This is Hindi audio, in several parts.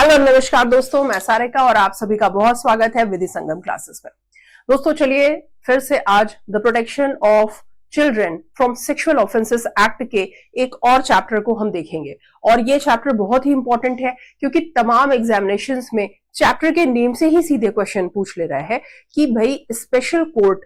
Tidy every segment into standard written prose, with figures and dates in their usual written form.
हेलो नमस्कार दोस्तों, मैं सारिका और आप सभी का बहुत स्वागत है विधि संगम क्लासेस में। दोस्तों चलिए फिर से आज the protection of children from sexual offences act के एक और चैप्टर को हम देखेंगे। और ये चैप्टर बहुत ही इंपॉर्टेंट है क्योंकि तमाम एग्जामिनेशंस में चैप्टर के नेम से ही सीधे क्वेश्चन पूछ ले रहा है कि भाई स्पेशल कोर्ट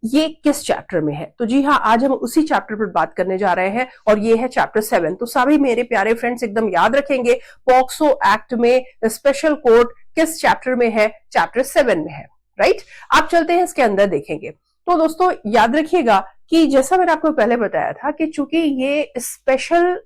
ये किस चैप्टर में है। तो जी हाँ, आज हम उसी चैप्टर पर बात करने जा रहे हैं और ये है चैप्टर 7। तो सभी मेरे प्यारे फ्रेंड्स एकदम याद रखेंगे पॉक्सो एक्ट में स्पेशल कोर्ट किस चैप्टर में है, चैप्टर 7 में है, राइट। आप चलते हैं इसके अंदर देखेंगे। तो दोस्तों याद रखिएगा कि जैसा मैंने आपको पहले बताया था कि चूंकि ये स्पेशल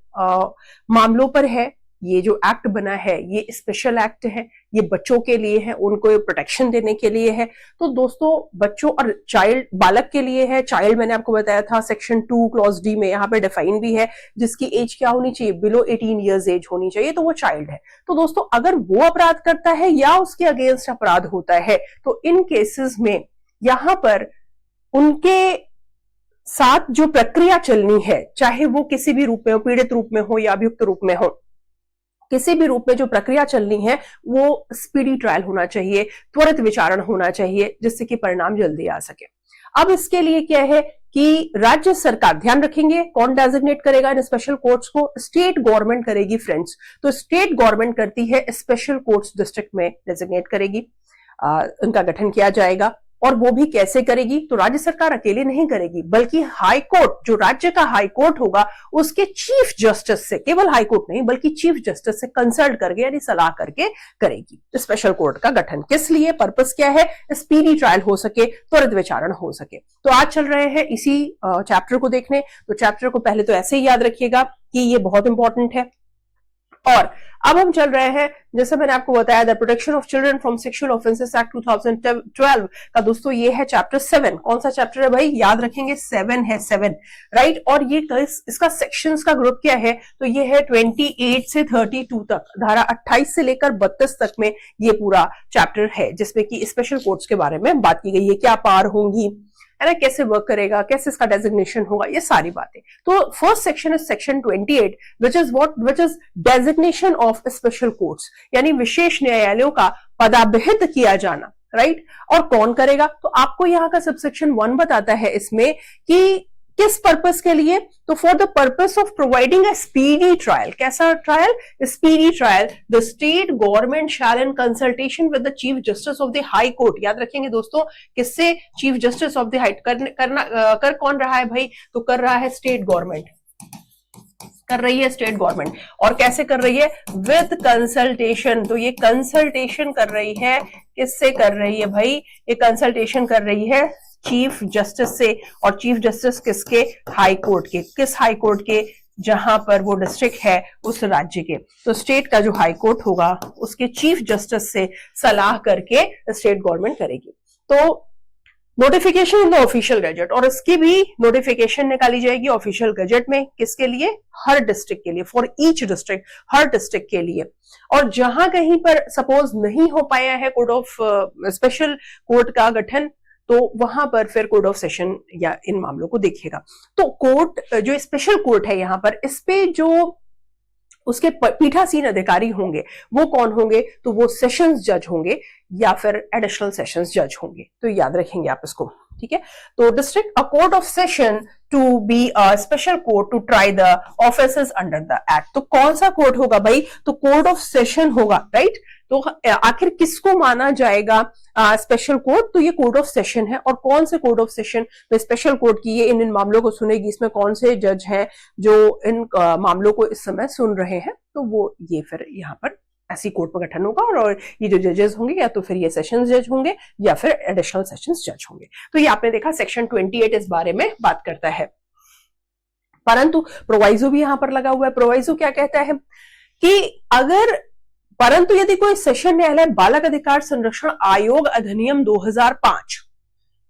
मामलों पर है, ये जो एक्ट बना है ये स्पेशल एक्ट है, ये बच्चों के लिए है, उनको प्रोटेक्शन देने के लिए है। तो दोस्तों बच्चों और चाइल्ड, बालक के लिए है। चाइल्ड मैंने आपको बताया था सेक्शन 2 क्लॉज डी में यहाँ पे डिफाइन भी है, जिसकी एज क्या होनी चाहिए, बिलो 18 ईयर्स एज होनी चाहिए, तो वो चाइल्ड है। तो दोस्तों अगर वो अपराध करता है या उसके अगेंस्ट अपराध होता है तो इन केसेस में यहां पर उनके साथ जो प्रक्रिया चलनी है, चाहे वो किसी भी रूप में हो, पीड़ित रूप में हो या अभियुक्त रूप में हो, किसी भी रूप में जो प्रक्रिया चलनी है वो स्पीडी ट्रायल होना चाहिए, त्वरित विचारण होना चाहिए, जिससे कि परिणाम जल्दी आ सके। अब इसके लिए क्या है कि राज्य सरकार, ध्यान रखेंगे कौन डेजिग्नेट करेगा इन स्पेशल कोर्ट्स को, स्टेट गवर्नमेंट करेगी फ्रेंड्स। तो स्टेट गवर्नमेंट करती है, स्पेशल कोर्ट्स डिस्ट्रिक्ट में डेजिग्नेट करेगी, उनका गठन किया जाएगा। और वो भी कैसे करेगी, तो राज्य सरकार अकेले नहीं करेगी बल्कि हाई कोर्ट, जो राज्य का हाई कोर्ट होगा उसके चीफ जस्टिस से, केवल हाई कोर्ट नहीं बल्कि चीफ जस्टिस से कंसल्ट करके यानी सलाह करके करेगी स्पेशल कोर्ट का गठन। किस लिए, पर्पस क्या है, स्पीडी ट्रायल हो सके, त्वरित विचारण हो सके। तो आज चल रहे हैं इसी चैप्टर को देखने। तो चैप्टर को पहले तो ऐसे ही याद रखिएगा कि ये बहुत इंपॉर्टेंट है। और अब हम चल रहे हैं, जैसे मैंने आपको बताया, the protection of children from sexual offences act 2012 का दोस्तों ये है चैप्टर 7। कौन सा चैप्टर है भाई, याद रखेंगे 7 है, 7, राइट। और ये इसका सेक्शंस का ग्रुप क्या है, तो ये है 28 से 32 तक, धारा 28 से लेकर 32 तक में ये पूरा चैप्टर है, जिसमें कि स्पेशल कोर्ट्स के बारे में बात की गई है, क्या पार होंगी, है ना, कैसे वर्क करेगा, कैसे इसका डेजिग्नेशन होगा, ये सारी बातें। तो first section is section 28 which is designation of special courts, यानी विशेष न्यायालयों का पदाभिहित किया जाना, राइट। और कौन करेगा, तो आपको यहाँ का सबसेक्शन 1 बताता है इसमें कि किस पर्पस के लिए, तो for the purpose of providing a speedy trial. कैसा trial, speedy trial, the state government shall in consultation with the chief justice of the high court. याद रखेंगे दोस्तों, किससे, chief justice of the high, कर कौन रहा है भाई, तो कर रहा है स्टेट गवर्नमेंट, कर रही है स्टेट गवर्नमेंट। और कैसे कर रही है, विद कंसल्टेशन। तो ये कंसल्टेशन कर रही है, किससे कर रही है भाई, ये कंसल्टेशन कर रही है चीफ जस्टिस से। और चीफ जस्टिस किसके, हाई कोर्ट के। किस हाई कोर्ट के, जहां पर वो डिस्ट्रिक्ट है उस राज्य के। तो स्टेट का जो हाई कोर्ट होगा उसके चीफ जस्टिस से सलाह करके स्टेट गवर्नमेंट करेगी। तो notification in the official gazette, और इसकी भी नोटिफिकेशन निकाली जाएगी ऑफिशियल गजेट में, किसके लिए, हर डिस्ट्रिक्ट के लिए, for each district, her district के लिए। और जहां कहीं पर सपोज नहीं हो पाया है कोर्ट ऑफ स्पेशल कोर्ट का गठन, तो वहां पर फिर कोर्ट ऑफ सेशन या इन मामलों को देखेगा। तो कोर्ट, जो स्पेशल कोर्ट है यहां पर, इस पे जो उसके पीठासीन अधिकारी होंगे वो कौन होंगे, तो वो सेशंस जज होंगे या फिर एडिशनल सेशंस जज होंगे। तो याद रखेंगे आप इसको, ठीक है। तो district, a court of session to be a special court to try the offences under the act. तो कौन सा कोर्ट होगा भाई, तो कोर्ट ऑफ सेशन होगा, राइट। तो आखिर किसको माना जाएगा स्पेशल कोर्ट, तो ये कोर्ट ऑफ सेशन है। और कौन से कोर्ट ऑफ सेशन में स्पेशल कोर्ट की ये इन मामलों को सुनेगी, इसमें कौन से जज हैं जो इन मामलों को इस समय सुन रहे हैं, तो वो ये फिर यहाँ पर ऐसी कोर्ट में गठन होगा। और ये जो जजेस होंगे या तो फिर ये सेशंस जज होंगे या फिर एडिशनल सेशंस जज होंगे। तो ये आपने देखा सेक्शन 28 इस बारे में बात करता है। परंतु प्रोवाइजो भी यहां पर लगा हुआ है। प्रोवाइजो क्या कहता है कि अगर, परंतु यदि कोई सेशन न्यायालय बालक अधिकार संरक्षण आयोग अधिनियम 2005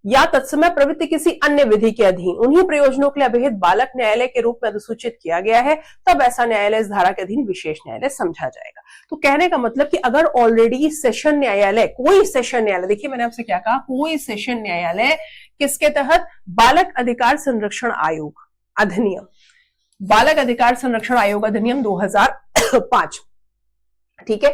या तत्समय प्रवृत्ति किसी अन्य विधि के अधीन उन्हीं प्रयोजनों के लिए अभिहित बालक न्यायालय के रूप में अधिसूचित किया गया है, तब ऐसा न्यायालय इस धारा के अधीन विशेष न्यायालय समझा जाएगा। तो कहने का मतलब कि अगर ऑलरेडी सेशन न्यायालय, कोई सेशन न्यायालय, देखिए मैंने आपसे क्या कहा, कोई सेशन न्यायालय किसके तहत, बालक अधिकार संरक्षण आयोग अधिनियम, बालक अधिकार संरक्षण आयोग अधिनियम 2005 ठीक है।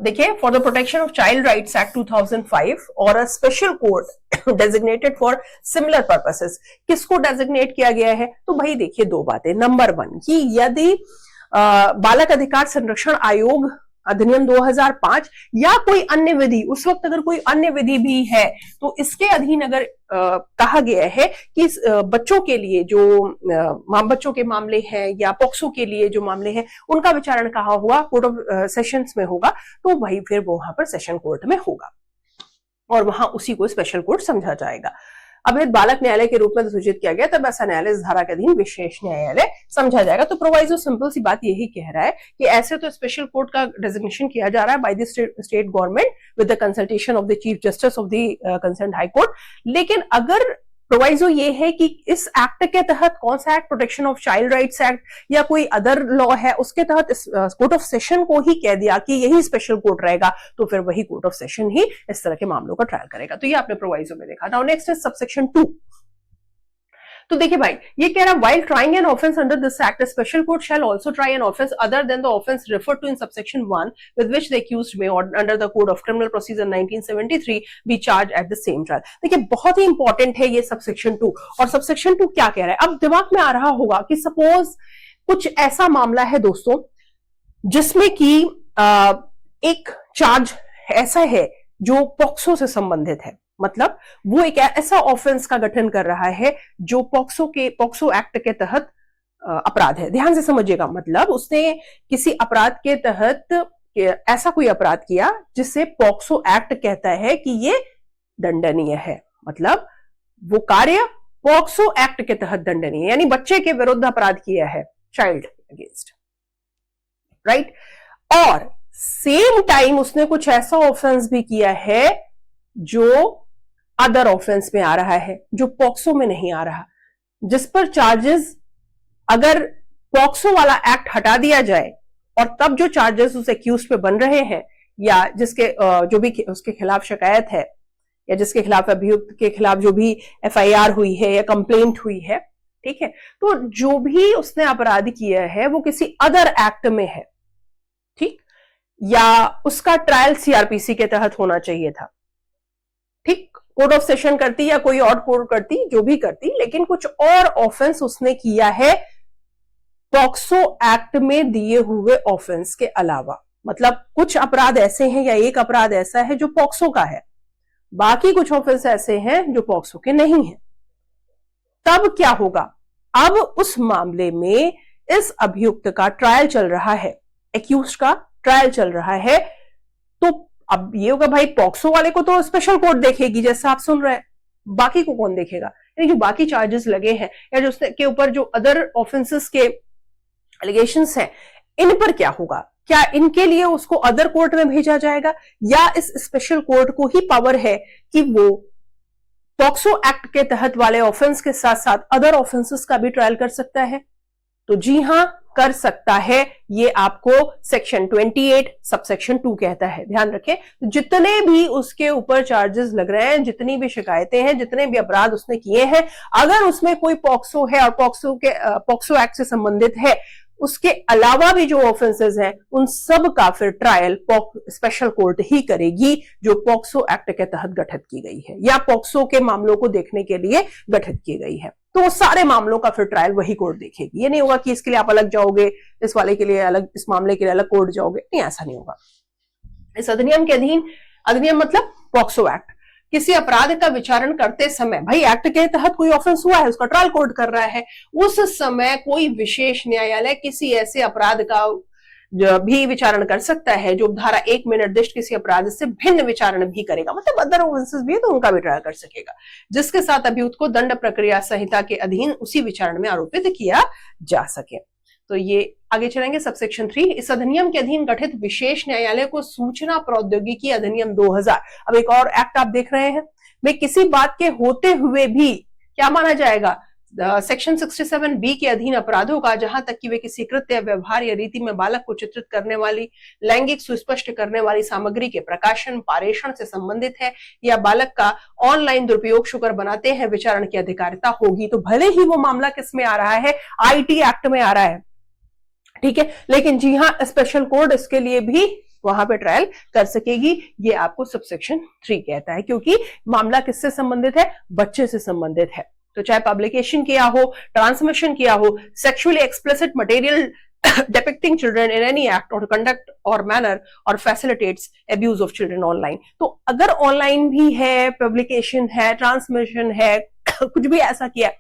देखिए, for the protection of child rights act 2005 और अ special court designated for similar purposes, किसको डेजिग्नेट किया गया है? तो भाई देखिए, दो बातें। नंबर वन कि यदि बालक अधिकार संरक्षण आयोग अधिनियम 2005 या कोई अन्य विधि, उस वक्त अगर कोई अन्य विधि भी है तो इसके अधीन अगर कहा गया है कि बच्चों के लिए जो बच्चों के मामले हैं या पॉक्सो के लिए जो मामले हैं उनका विचारण कहा हुआ कोर्ट ऑफ सेशंस में होगा, तो वही फिर वो वहां पर सेशन कोर्ट में होगा और वहां उसी को स्पेशल कोर्ट समझा जाएगा। अवैध बालक न्यायालय के रूप में सूचित किया गया, तब ऐसा न्यायालय इस धारा के अधीन विशेष न्यायालय समझा जाएगा। तो प्रोवाइजो सिंपल सी बात यही कह रहा है कि ऐसे तो स्पेशल कोर्ट का डेजिग्नेशन किया जा रहा है bye the state government with the consultation of the chief justice of the concerned high court, लेकिन अगर प्रोवाइजो ये है कि इस एक्ट के तहत, कौन सा act, protection of child rights act या कोई अदर लॉ है, उसके तहत कोर्ट ऑफ सेशन को ही कह दिया कि यही स्पेशल कोर्ट रहेगा, तो फिर वही कोर्ट ऑफ सेशन ही इस तरह के मामलों का ट्रायल करेगा। तो ये आपने प्रोवाइजो में देखा। Now next is subsection 2। तो देखिए भाई, ये कह रहा है while trying an offence under this act special court shall also try an offence other than the offence referred to in subsection 1 with which the accused may under the code of criminal procedure 1973 be charged at the same trial. देखिए, बहुत ही इंपॉर्टेंट है ये सबसेक्शन 2। और सबसेक्शन 2 क्या कह रहा है? अब दिमाग में आ रहा होगा कि सपोज कुछ ऐसा मामला है दोस्तों जिसमें कि एक चार्ज ऐसा है जो पॉक्सो से संबंधित है, मतलब वो एक ऐसा ऑफेंस का गठन कर रहा है जो पॉक्सो एक्ट के तहत अपराध है। ध्यान से समझिएगा, मतलब उसने किसी अपराध के तहत ऐसा कोई अपराध किया जिससे पॉक्सो एक्ट कहता है कि ये दंडनीय है, मतलब वो कार्य पॉक्सो एक्ट के तहत दंडनीय है, यानी बच्चे के विरुद्ध अपराध किया है, चाइल्ड अगेंस्ट, राइट। और सेम टाइम उसने कुछ ऐसा ऑफेंस भी किया है जो अदर ऑफेंस में आ रहा है, जो पॉक्सो में नहीं आ रहा, जिस पर चार्जेस, अगर पॉक्सो वाला एक्ट हटा दिया जाए और तब जो चार्जेस उस एक्यूज्ड पे बन रहे हैं या जिसके जो भी उसके खिलाफ शिकायत है या जिसके खिलाफ अभियुक्त के खिलाफ जो भी एफआईआर हुई है या कंप्लेंट हुई है, ठीक है, तो जो भी उसने अपराध किया है वो किसी अदर एक्ट में है, ठीक, या उसका ट्रायल सीआरपीसी के तहत होना चाहिए था, ठीक, कोर्ट ऑफ सेशन करती या कोई और कोर्ट करती, जो भी करती, लेकिन कुछ और ऑफेंस उसने किया है पॉक्सो एक्ट में दिए हुए ऑफेंस के अलावा। मतलब कुछ अपराध ऐसे हैं या एक अपराध ऐसा है जो पॉक्सो का है, बाकी कुछ ऑफेंस ऐसे हैं जो पॉक्सो के नहीं हैं। तब क्या होगा? अब उस मामले में इस अभियुक्त का ट्रायल चल रहा है, एक्यूज्ड का ट्रायल चल रहा है, तो अब ये होगा भाई, पॉक्सो वाले को तो स्पेशल कोर्ट देखेगी जैसा आप सुन रहे हैं, बाकी को कौन देखेगा? यानी जो बाकी चार्जेस लगे हैं या जो उसके ऊपर जो अदर ऑफेंसेस के एलिगेशंस हैं, इन पर क्या होगा? क्या इनके लिए उसको अदर कोर्ट में भेजा जाएगा या इस स्पेशल कोर्ट को ही पावर है कि वो पॉक्सो एक्ट के तहत वाले ऑफेंस के साथ साथ अदर ऑफेंसेस का भी ट्रायल कर सकता है? तो जी हां, कर सकता है। ये आपको सेक्शन 28 सबसेक्शन 2 कहता है। ध्यान रखें, जितने भी उसके ऊपर चार्जेस लग रहे हैं, जितनी भी शिकायतें हैं, जितने भी अपराध उसने किए हैं, अगर उसमें कोई पॉक्सो है और पॉक्सो एक्ट से संबंधित है, उसके अलावा भी जो ऑफेंसेस हैं उन सब का फिर ट्रायल स्पेशल कोर्ट ही करेगी जो पॉक्सो एक्ट के तहत गठित की गई है या पॉक्सो के मामलों को देखने के लिए गठित की गई है। तो सारे मामलों का फिर ट्रायल वही कोर्ट देखेगी। ये नहीं होगा कि इसके लिए आप अलग जाओगे, इस वाले के लिए अलग, इस मामले के लिए अलग कोर्ट जाओगे, नहीं, ऐसा नहीं होगा। इस अधिनियम के अधीन, अधिनियम मतलब पॉक्सो एक्ट, किसी अपराध का विचारण करते समय, भाई एक्ट के तहत कोई ऑफेंस हुआ है, उसका ट्रायल कोर्ट कर रहा है, उस समय कोई विशेष न्यायालय किसी ऐसे अपराध का भी विचारण कर सकता है जो धारा 1 में निर्दिष्ट किसी अपराध से भिन्न विचारण भी करेगा, मतलब अदर ऑफेंसेस भी है तो उनका भी ट्रायल कर सकेगा, जिसके साथ अभियुक्त को दंड प्रक्रिया संहिता के अधीन उसी विचारण में आरोपित किया जा सके। तो ये आगे चलेंगे सबसेक्शन 3। इस अधिनियम के अधीन गठित विशेष न्यायालय को सूचना प्रौद्योगिकी अधिनियम 2000, अब एक और एक्ट आप देख रहे हैं, में किसी बात के होते हुए भी क्या माना जाएगा? सेक्शन 67B के अधीन अपराधों का, जहां तक कि वे किसी कृत्य, व्यवहार या रीति में बालक को चित्रित करने वाली, लैंगिक सुस्पष्ट करने वाली सामग्री के प्रकाशन, पारेषण से संबंधित है या बालक का ऑनलाइन दुरुपयोग शुकर बनाते हैं, विचारण की अधिकारिता होगी। तो भले ही वो मामला किस में आ रहा है, आईटी एक्ट में आ रहा है, ठीक है, लेकिन जी हाँ, स्पेशल कोर्ट इसके लिए भी वहां पे ट्रायल कर सकेगी, ये आपको सबसेक्शन 3 कहता है, क्योंकि मामला किससे संबंधित है, बच्चे से संबंधित है। तो चाहे पब्लिकेशन किया हो, ट्रांसमिशन किया हो, sexually explicit material depicting children in any act or conduct or manner or facilitates abuse of children online। तो अगर ऑनलाइन भी है, पब्लिकेशन है, ट्रांसमिशन है, कुछ भी ऐसा किया,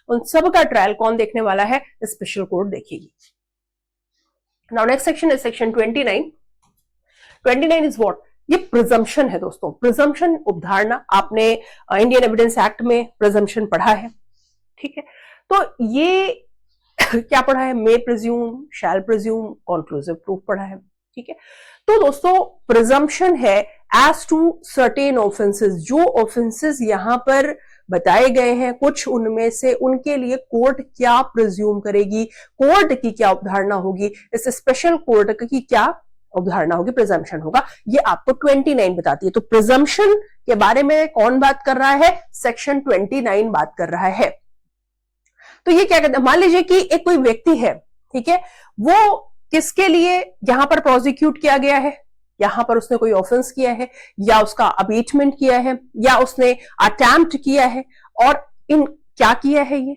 उन सब का ट्रायल कौन देखने वाला है, स्पेशल कोर्ट देखेगी। Now next section is section 29। 29 is what, ये प्रिजम्पशन है दोस्तों। प्रिजम्पशन, उपधारणा, आपने इंडियन एविडेंस एक्ट में प्रिजम्पशन पढ़ा है, ठीक है। तो ये क्या पढ़ा है, मे प्रिज्यूम, शैल प्रिज्यूम, कॉन्क्लूसिव प्रूफ पढ़ा है, ठीक है। तो दोस्तों प्रिजम्पशन है एज टू सर्टेन ऑफेंसेस, जो ऑफेंसेस यहां पर बताए गए हैं, कुछ उनमें से उनके लिए कोर्ट क्या प्रिज्यूम करेगी, कोर्ट की क्या अवधारणा होगी, इस स्पेशल कोर्ट की क्या अवधारणा होगी, प्रिजम्पशन होगा, ये आपको 29 बताती है। तो प्रिजम्पशन के बारे में कौन बात कर रहा है, सेक्शन 29 बात कर रहा है। तो ये क्या कहते हैं, मान लीजिए कि एक कोई व्यक्ति है, ठीक है, वो किसके लिए यहां पर प्रोसिक्यूट किया गया है, यहां पर उसने कोई ऑफेंस किया है, या उसका अबेटमेंट किया है, या उसने अटेम्प्ट किया है, और इन क्या किया है, ये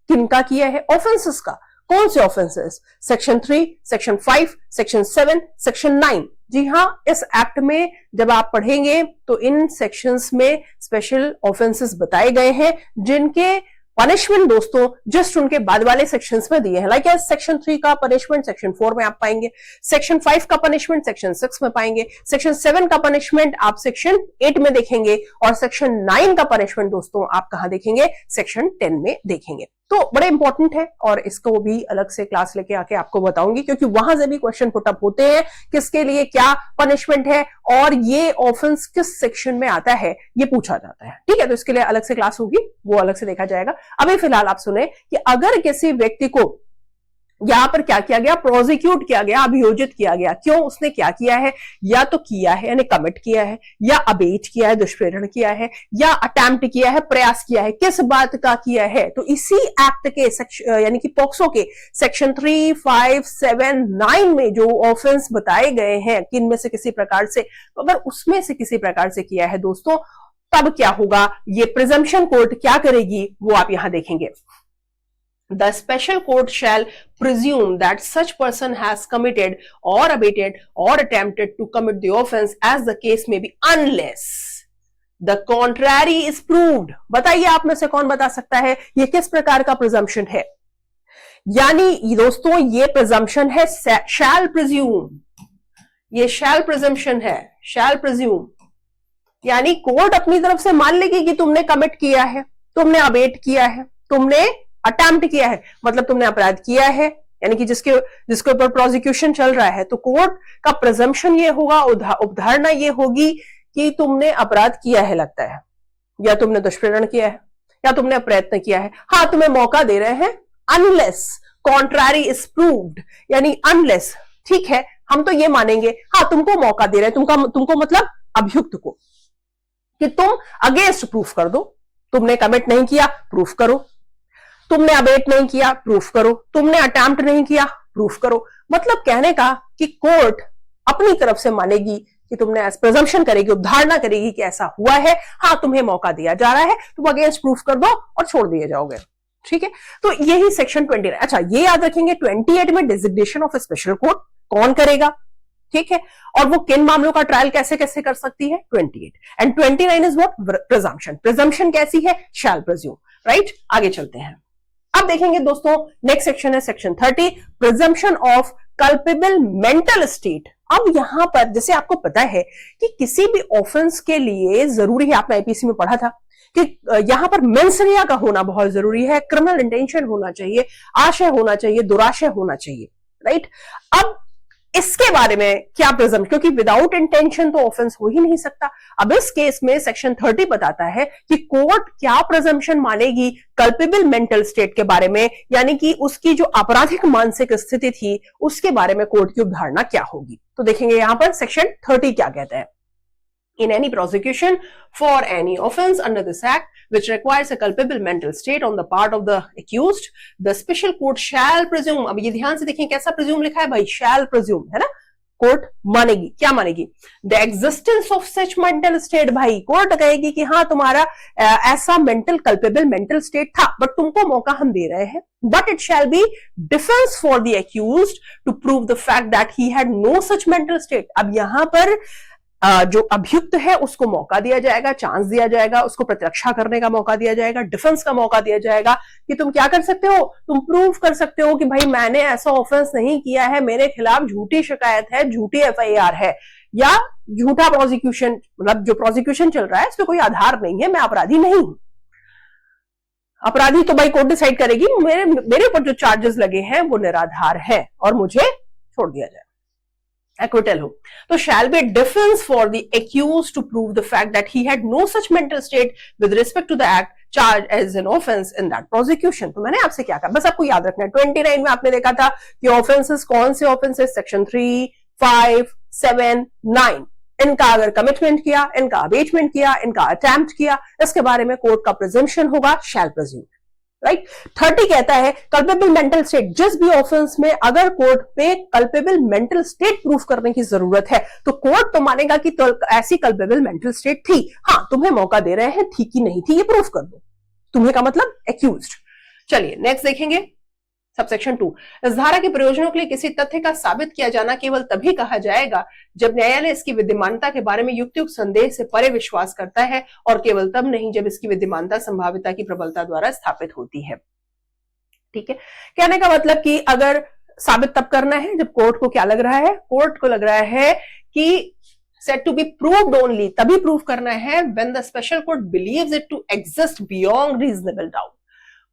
किनका किया है, ऑफेंसेस का। कौन से offences, section 3, section 5, section 7, section 9। जी हां, इस एक्ट में जब आप पढ़ेंगे तो इन सेक्शंस में स्पेशल ऑफेंसेस बताए गए हैं, जिनके पनिशमेंट दोस्तों जस्ट उनके बाद वाले सेक्शंस में दिए हैं। लाइक सेक्शन 3 का पनिशमेंट सेक्शन 4 में आप पाएंगे, सेक्शन 5 का पनिशमेंट सेक्शन 6 में पाएंगे, सेक्शन 7 का पनिशमेंट आप सेक्शन 8 में देखेंगे, और सेक्शन 9 का पनिशमेंट दोस्तों आप कहां देखेंगे, सेक्शन 10 में देखेंगे। तो बड़े इंपॉर्टेंट है, और इसको भी अलग से क्लास लेके आके आपको बताऊंगी, क्योंकि वहां से भी क्वेश्चन पुटअप होते हैं, किसके लिए क्या पनिशमेंट है और ये ऑफेंस किस सेक्शन में आता है, ये पूछा जाता है, ठीक है। तो इसके लिए अलग से क्लास होगी, वो अलग से देखा जाएगा। अभी फिलहाल आप सुने कि अगर किसी व्यक्ति को यहां पर क्या किया गया, प्रोसिक्यूट किया गया, अभियोजित किया गया, क्यों, उसने क्या किया है, या तो किया है यानी कमिट किया है, या अबेट किया है, दुष्प्रेरण किया है, या अटेम्प्ट किया है, प्रयास किया है, किस बात का किया है। तो इसी एक्ट के सेक्शन यानी कि पॉक्सो के सेक्शन 3, 5, 7, 9 में जो ऑफेंस बताए गए हैं, कि इनमें से किसी प्रकार से, तो अगर उसमें से किसी प्रकार से किया है दोस्तों, तब क्या होगा, ये प्रिजम्पशन कोर्ट क्या करेगी, वो आप यहां देखेंगे। The special court shall presume that such person has committed or abated or attempted to commit the offense as the case may be, unless the contrary is proved। बताइए आप में से कौन बता सकता है ये किस प्रकार का प्रिजम्पशन है। यानी दोस्तों ये प्रिजम्पशन है shall presume, ये shall presumption है, shall presume, यानी कोर्ट अपनी तरफ से मान लेगी कि तुमने कमिट किया है, तुमने अबेट किया है, तुमने अटेम्प्ट किया है, मतलब तुमने अपराध किया है, यानी कि जिसके ऊपर प्रोसिक्यूशन चल रहा है। तो कोर्ट का प्रिजम्पशन ये होगा, उपधारणा ये होगी कि तुमने अपराध किया है लगता है, या तुमने दुष्प्रेरण किया है, या तुमने प्रयत्न किया है, हाँ तुम्हें मौका दे रहे हैं, अनलेस कॉन्ट्रारी इज प्रूव्ड, यानी अनलेस, ठीक है हम तो ये मानेंगे, हाँ तुमको मौका दे रहे हैं, तुमको मतलब अभियुक्त को, कि तुम अगेंस्ट प्रूफ कर दो, तुमने कमिट नहीं किया प्रूफ करो, तुमने अबेट नहीं किया प्रूफ करो, तुमने अटेम्प्ट नहीं किया प्रूफ करो। मतलब कहने का कि कोर्ट अपनी तरफ से मानेगी कि तुमने प्रिजम्पशन करेगी, उपधारणा करेगी कि ऐसा हुआ है, हाँ तुम्हें मौका दिया जा रहा है, तुम अगेंस्ट प्रूफ कर दो और छोड़ दिए जाओगे, ठीक है। तो यही सेक्शन 29। अच्छा ये याद रखेंगे 28 में डेजिग्नेशन ऑफ स्पेशल कोर्ट कौन करेगा, ठीक है, और वो किन मामलों का ट्रायल कैसे कैसे कर सकती है, 28। And 29 is what, presumption. Presumption कैसी है, शैल प्रिज्यूम, राइट। आगे चलते हैं, अब देखेंगे दोस्तों नेक्स्ट सेक्शन है section 30, presumption of culpable mental state. अब यहां पर जैसे आपको पता है कि किसी भी ऑफेंस के लिए जरूरी है, आपने आईपीसी में पढ़ा था कि यहां पर मेंस रिया का होना बहुत जरूरी है, क्रिमिनल इंटेंशन होना चाहिए, आशय होना चाहिए, दुराशय होना चाहिए, राइट। अब इसके बारे में क्या प्रिजम्प, क्योंकि विदाउट इंटेंशन तो ऑफेंस हो ही नहीं सकता। अब इस केस में सेक्शन 30 बताता है कि कोर्ट क्या प्रिजम्पशन मानेगी कल्पेबल मेंटल स्टेट के बारे में, यानी कि उसकी जो आपराधिक मानसिक स्थिति थी उसके बारे में कोर्ट की उपधारणा क्या होगी। तो देखेंगे यहां पर सेक्शन 30 क्या कहता है। in any prosecution for any offense under this act which requires a culpable mental state on the part of the accused, the special court shall presume. अब ये ध्यान से देखें कैसा presume लिखा है भाई, shall presume, है ना, कोर्ट मानेगी, क्या मानेगी, the existence of such mental state. भाई कोर्ट कहेगी कि हाँ तुम्हारा ऐसा मेंटल कल्पेबल मेंटल स्टेट था, बट तुमको मौका हम दे रहे हैं, but it shall be defence for the accused to prove the fact that he had no such mental state. अब यहां पर जो अभियुक्त है उसको मौका दिया जाएगा, चांस दिया जाएगा, उसको प्रतिरक्षा करने का मौका दिया जाएगा, डिफेंस का मौका दिया जाएगा कि तुम क्या कर सकते हो, तुम प्रूव कर सकते हो कि भाई मैंने ऐसा ऑफेंस नहीं किया है, मेरे खिलाफ झूठी शिकायत है, झूठी एफआईआर है, या झूठा प्रोसिक्यूशन, मतलब जो प्रोसिक्यूशन चल रहा है इस पे कोई आधार नहीं है, मैं अपराधी नहीं हूं। अपराधी तो भाई कोर्ट डिसाइड करेगी, मेरे ऊपर जो चार्जेस लगे हैं वो निराधार है और मुझे छोड़ दिया जाए, acquittal हो। तो shall be defense for the accused to prove the fact that he had no such mental state with respect to the act charged as an offense in that prosecution। तो मैंने आपसे क्या कहा, बस आपको याद रखना है 29 में आपने देखा था कि ऑफेंसेस कौन से ऑफेंसेस, सेक्शन 3, 5, 7, 9, इनका अगर कमिटमेंट किया, इनका अबेटमेंट किया, इनका अटेम्प्ट किया, इसके बारे में कोर्ट का प्रिजम्पशन होगा, shall presume, राइट। 30 कहता है कल्पेबल मेंटल स्टेट, जिस भी ऑफेंस में अगर कोर्ट पे कल्पेबल मेंटल स्टेट प्रूफ करने की जरूरत है तो कोर्ट तो मानेगा कि तो ऐसी कल्पेबल मेंटल स्टेट थी, हाँ तुम्हें मौका दे रहे हैं, थी कि नहीं थी ये प्रूफ कर दो, तुम्हें का मतलब एक्यूज्ड। चलिए नेक्स्ट देखेंगे सबसेक्शन 2। इस धारा के प्रयोजनों के लिए किसी तथ्य का साबित किया जाना केवल तभी कहा जाएगा जब न्यायालय इसकी विद्यमानता के बारे में युक्तियुक्त संदेह से परे विश्वास करता है, और केवल तब नहीं जब इसकी विद्यमानता संभाव्यता की प्रबलता द्वारा स्थापित होती है। ठीक है, कहने का मतलब कि अगर साबित तब करना है जब कोर्ट को क्या लग रहा है, कोर्ट को लग रहा है कि said to be proved only, तभी प्रूव करना है when the special court believes it to exist beyond reasonable doubt।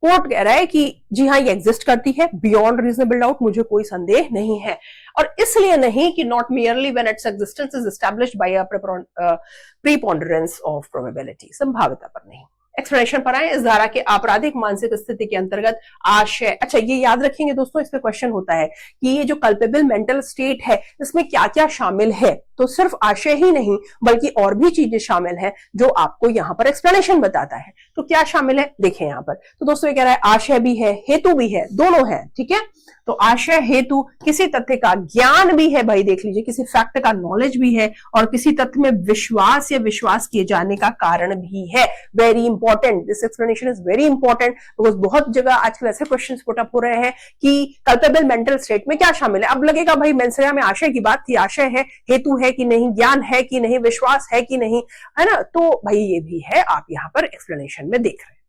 Court कह रहा है कि जी हाँ ये एग्जिस्ट करती है बियॉन्ड रीजनेबल डाउट, मुझे कोई संदेह नहीं है, और इसलिए नहीं कि not merely when its existence is established bye a preponderance of probability, संभाव्यता पर नहीं। एक्सप्लेनेशन पर आए, इस धारा के आपराधिक मानसिक स्थिति के अंतर्गत आशय, अच्छा ये याद रखेंगे दोस्तों, इस पे क्वेश्चन होता है कि ये जो कल्पेबल मेंटल स्टेट है इसमें क्या क्या शामिल है, तो सिर्फ आशय ही नहीं बल्कि और भी चीजें शामिल है जो आपको यहाँ पर एक्सप्लेनेशन बताता है। तो क्या शामिल है देखें यहाँ पर, तो दोस्तों ये कह रहा है आशय भी है, हेतु भी है, दोनों है। ठीक है, तो आशय हेतु किसी तथ्य का ज्ञान भी है, भाई देख लीजिए, किसी फैक्ट का नॉलेज भी है, और किसी तथ्य में विश्वास या विश्वास किए जाने का कारण भी है। Very important, this explanation is very important because बहुत जगह आजकल ऐसे क्वेश्चंस पुट अप हो रहे हैं कि कल्पेबल मेंटल स्टेट में क्या शामिल है। अब लगेगा भाई मेंसरिया में आशय की बात थी, आशय है, हेतु है कि नहीं, ज्ञान है कि नहीं, विश्वास है कि नहीं, है ना, तो भाई ये भी है, आप यहां पर एक्सप्लेनेशन में देख रहे हैं।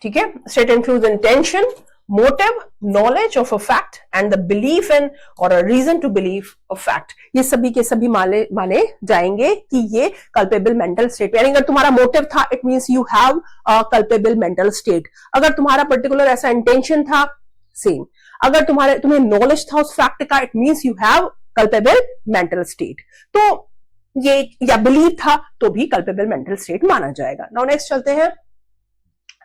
ठीक है, state includes intention, motive, knowledge of a fact and the belief in or a reason to believe a fact, ये सभी के सभी माने जाएंगे कि ये culpable mental state। यानी अगर तुम्हारा motive था it means you have a culpable mental state, अगर तुम्हारा particular ऐसा intention था same, अगर तुम्हें knowledge था उस fact का it means you have culpable mental state, तो ये या belief था तो भी culpable mental state माना जाएगा। Now next चलते हैं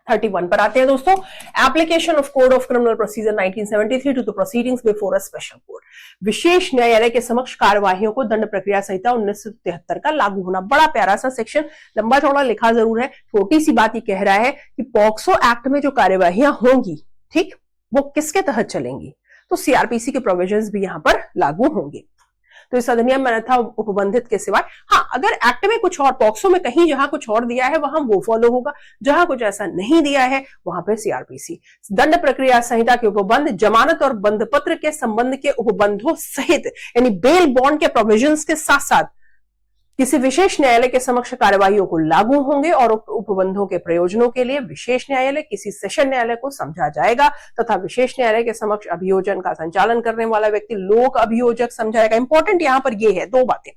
31 पर आते हैं दोस्तों। Application of code of criminal procedure 1973 to the proceedings before a special court, विशेष न्यायालय के समक्ष कार्यवाहियों को दंड प्रक्रिया संहिता 1973 का लागू होना। बड़ा प्यारा सा सेक्शन, लंबा चौड़ा लिखा जरूर है, छोटी सी बात ये कह रहा है कि पॉक्सो एक्ट में जो कार्यवाहियां होंगी, ठीक, वो किसके तहत चलेंगी, तो सीआरपीसी के प्रोविजंस भी यहां पर लागू होंगे। तो इस अधिनियम में था उपबंधित के सिवाय, हाँ अगर एक्ट में कुछ और, पॉक्सो में कहीं जहां कुछ और दिया है वहां वो फॉलो होगा, जहां कुछ ऐसा नहीं दिया है वहां पे सीआरपीसी। दंड प्रक्रिया संहिता के उपबंध जमानत और बंधपत्र के संबंध के उपबंधों सहित यानी बेल बॉन्ड के प्रोविजंस के साथ साथ किसी विशेष न्यायालय के समक्ष कार्यवाहियों को लागू होंगे, और उपबंधों के प्रयोजनों के लिए विशेष न्यायालय किसी सेशन न्यायालय को समझा जाएगा तथा विशेष न्यायालय के समक्ष अभियोजन का संचालन करने वाला व्यक्ति लोक अभियोजक समझाएगा। इंपॉर्टेंट यहां पर ये है, दो बातें,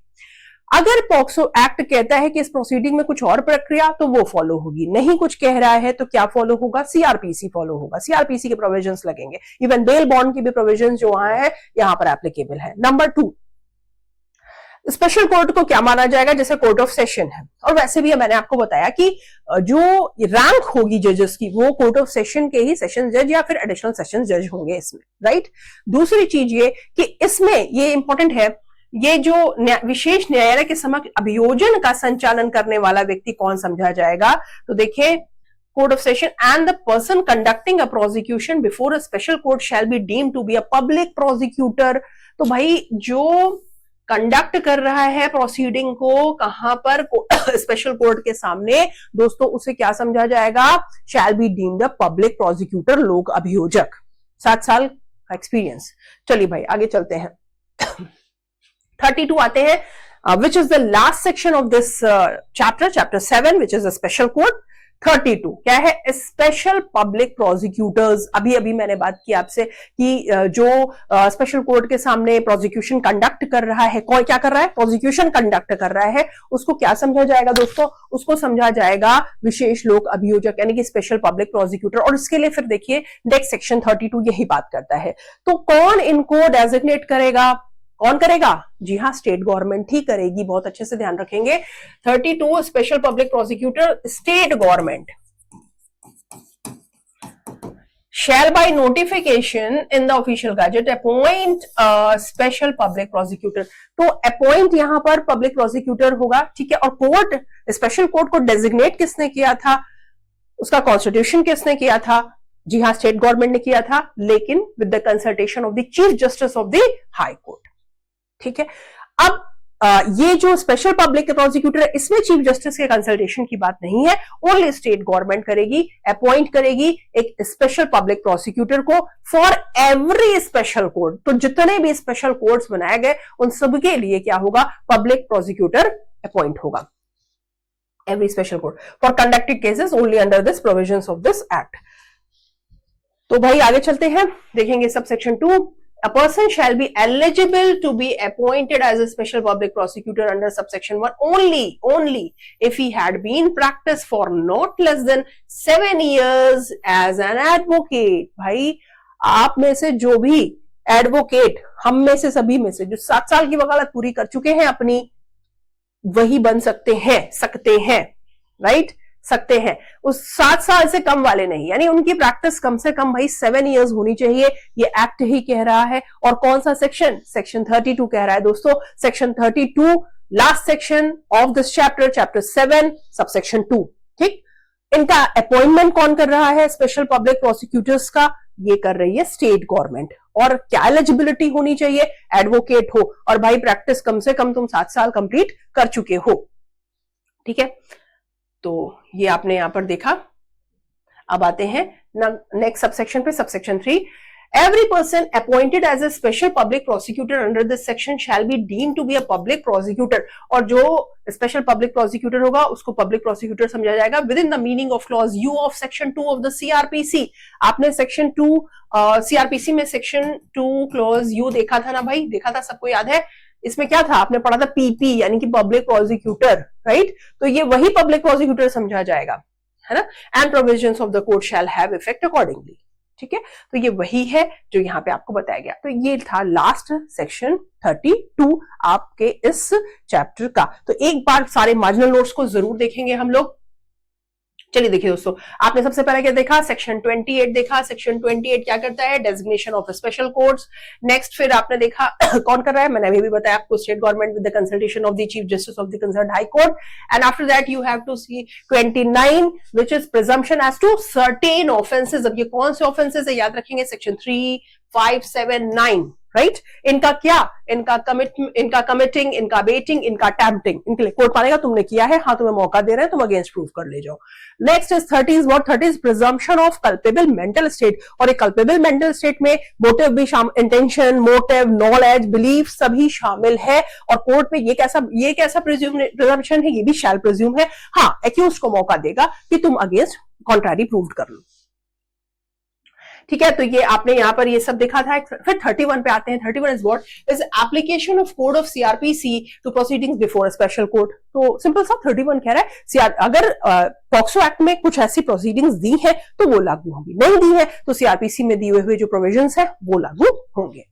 अगर पॉक्सो एक्ट कहता है कि इस प्रोसीडिंग में कुछ और प्रक्रिया तो वो फॉलो होगी, नहीं कुछ कह रहा है तो क्या फॉलो होगा, सीआरपीसी फॉलो होगा, सीआरपीसी के प्रोविजंस लगेंगे। इवन बेल बॉन्ड की भी प्रोविजंस जो वहां है यहां पर एप्लीकेबल है। नंबर 2, स्पेशल कोर्ट को क्या माना जाएगा, जैसे कोर्ट ऑफ सेशन है, और वैसे भी मैंने आपको बताया कि जो रैंक होगी जजेस की वो कोर्ट ऑफ सेशन के ही सेशन जज या फिर एडिशनल सेशन जज होंगे इसमें, राइट। दूसरी चीज ये कि इसमें ये इंपॉर्टेंट है ये जो विशेष न्यायालय के समक्ष अभियोजन का संचालन करने वाला व्यक्ति कौन समझा जाएगा? तो देखिए, court of session and the person conducting a prosecution before a special court shall be deemed to be a public prosecutor. तो भाई जो कंडक्ट कर रहा है प्रोसीडिंग को कहां पर? स्पेशल कोर्ट के सामने, दोस्तों उसे क्या समझा जाएगा? शैल be deemed a public prosecutor, लोक अभियोजक, 7 साल का एक्सपीरियंस। चलिए भाई आगे चलते हैं। 32 आते हैं, which is the last section of this chapter 7, which is a special court. 32 क्या है? Special public prosecutors. अभी मैंने बात की आपसे कि जो स्पेशल कोर्ट के सामने प्रोसिक्यूशन कंडक्ट कर रहा है, कौन क्या कर रहा है? प्रोसिक्यूशन कंडक्ट कर रहा है, उसको क्या समझा जाएगा दोस्तों? उसको समझा जाएगा विशेष लोक अभियोजक, यानी कि स्पेशल पब्लिक प्रोसिक्यूटर। और इसके लिए फिर देखिए नेक्स्ट सेक्शन 32 यही बात करता है। तो कौन इनको डेजिग्नेट करेगा? कौन करेगा? जी हाँ, स्टेट गवर्नमेंट ही करेगी। बहुत अच्छे से ध्यान रखेंगे। 32 special public prosecutor, state government shall by notification in the official gazette appoint a special public prosecutor। तो अपॉइंट यहां पर पब्लिक प्रोसिक्यूटर होगा, ठीक है। और कोर्ट, स्पेशल कोर्ट को डेजिग्नेट किसने किया था? उसका कॉन्स्टिट्यूशन किसने किया था? जी हाँ, स्टेट गवर्नमेंट ने किया था, लेकिन with the consultation of the chief justice of the high court, ठीक है। अब ये जो स्पेशल पब्लिक प्रोसिक्यूटर है, इसमें चीफ जस्टिस के कंसल्टेशन की बात नहीं है, ओनली स्टेट गवर्नमेंट करेगी, अपॉइंट करेगी एक स्पेशल पब्लिक प्रोसिक्यूटर को फॉर एवरी स्पेशल कोर्ट। तो जितने भी स्पेशल कोर्ट्स बनाए गए उन सबके लिए क्या होगा? पब्लिक प्रोसिक्यूटर अपॉइंट होगा, every special court for conducted cases only under this provisions of this act. तो भाई आगे चलते हैं, देखेंगे sub section 2। A person shall be eligible to be appointed as a special public prosecutor under subsection 1 only if he had been practiced for not less than 7 years as an advocate। भाई आप में से जो भी एडवोकेट, हम में से सभी में से जो 7 साल की वकालत पूरी कर चुके हैं अपनी, वही बन सकते हैं, राइट? सकते हैं, उस 7 साल से कम वाले नहीं, यानी उनकी प्रैक्टिस कम से कम भाई 7 इयर्स होनी चाहिए, ये एक्ट ही कह रहा है। और कौन सा सेक्शन? सेक्शन 32 कह रहा है दोस्तों। Section 32 last section of this chapter 7 subsection 2, ठीक। इनका अपॉइंटमेंट कौन कर रहा है? स्पेशल पब्लिक प्रोसिक्यूटर्स का ये कर रही है स्टेट गवर्नमेंट। और क्या एलिजिबिलिटी होनी चाहिए? एडवोकेट हो, और भाई प्रैक्टिस कम से कम तुम 7 साल कंप्लीट कर चुके हो, ठीक है। तो ये आपने यहां पर देखा। अब आते हैं नेक्स्ट सबसेक्शन पे, subsection 3। Every person appointed as a special public prosecutor under this section shall be deemed to be a public prosecutor. और जो स्पेशल पब्लिक प्रोसिक्यूटर होगा उसको पब्लिक प्रोसिक्यूटर समझा जाएगा with in the meaning of clause you of section 2 of the CrPC. आपने सेक्शन 2 सीआरपीसी में सेक्शन 2 क्लॉज यू देखा था ना भाई? देखा था, सबको याद है? इसमें क्या था? आपने पढ़ा था पीपी, यानी कि पब्लिक प्रोसिक्यूटर, राइट? तो ये वही पब्लिक प्रोसिक्यूटर समझा जाएगा, है ना। And provisions of the court shall have effect accordingly, ठीक है। तो ये वही है जो यहाँ पे आपको बताया गया। तो ये था लास्ट सेक्शन 32 आपके इस चैप्टर का। तो एक बार सारे मार्जिनल नोट्स को जरूर देखेंगे हम लोग। चलिए देखिए दोस्तों, आपने सबसे पहले क्या देखा? सेक्शन 28 देखा। सेक्शन 28 क्या करता है? Designation of special courts. Next फिर आपने देखा कौन कर रहा है? मैंने अभी भी बताया आपको, state government with the consultation of the chief justice of the concerned high court. And after that you have to see 29 which is presumption as to certain offences. अब ये कौन से ऑफेंसेस है याद रखेंगे? Section 3, 5, 7, 9, right. इनका क्या? इनका कमिटिंग, इनका बेटिंग, इनका टैम्पटिंग, इनके लिए कोर्ट मानेगा तुमने किया है, हाँ तुम्हें मौका दे रहे हैं, तुम अगेंस्ट प्रूफ कर ले जाओ। Next is 30 what? 30 presumption of culpable mental state. और एक कल्पेबल मेंटल स्टेट में मोटिव भी शामिल, इंटेंशन, मोटिव, नॉलेज, बिलीफ सभी शामिल है। और कोर्ट में ये कैसा प्रिजम्पशन है? ये भी शैल प्रिज्यूम है। हाँ, एक्यूज को मौका देगा कि तुम अगेंस्ट कॉन्ट्रारी प्रूव कर लो, ठीक है। तो ये आपने यहां पर ये सब देखा था। फिर 31 पे आते हैं। 31 is what? Is application of code of CrPC to proceedings before special court. तो सिंपल सा 31 कह रहा है अगर पॉक्सो एक्ट में कुछ ऐसी प्रोसीडिंग्स दी है तो वो लागू होंगी, नहीं दी है तो सीआरपीसी में दिए हुए जो प्रोविजंस है वो लागू होंगे।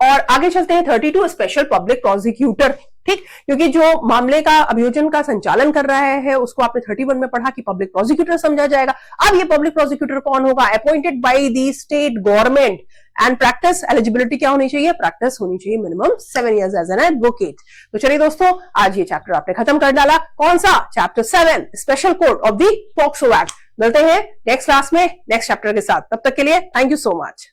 और आगे चलते हैं 32 स्पेशल पब्लिक प्रोसिक्यूटर ठीक, क्योंकि जो मामले का अभियोजन का संचालन कर रहा है उसको आपने 31 में पढ़ा कि पब्लिक प्रोसिक्यूटर समझा जाएगा। अब ये पब्लिक प्रोसिक्यूटर कौन होगा? Appointed by the state government. And practice eligibility क्या होनी चाहिए? प्रैक्टिस होनी चाहिए minimum 7 years as an advocate. तो चलिए दोस्तों, आज ये चैप्टर आपने खत्म कर डाला। कौन सा? Chapter 7, special code of the POCSO act. मिलते हैं नेक्स्ट क्लास में नेक्स्ट चैप्टर के साथ। तब तक के लिए थैंक यू सो मच।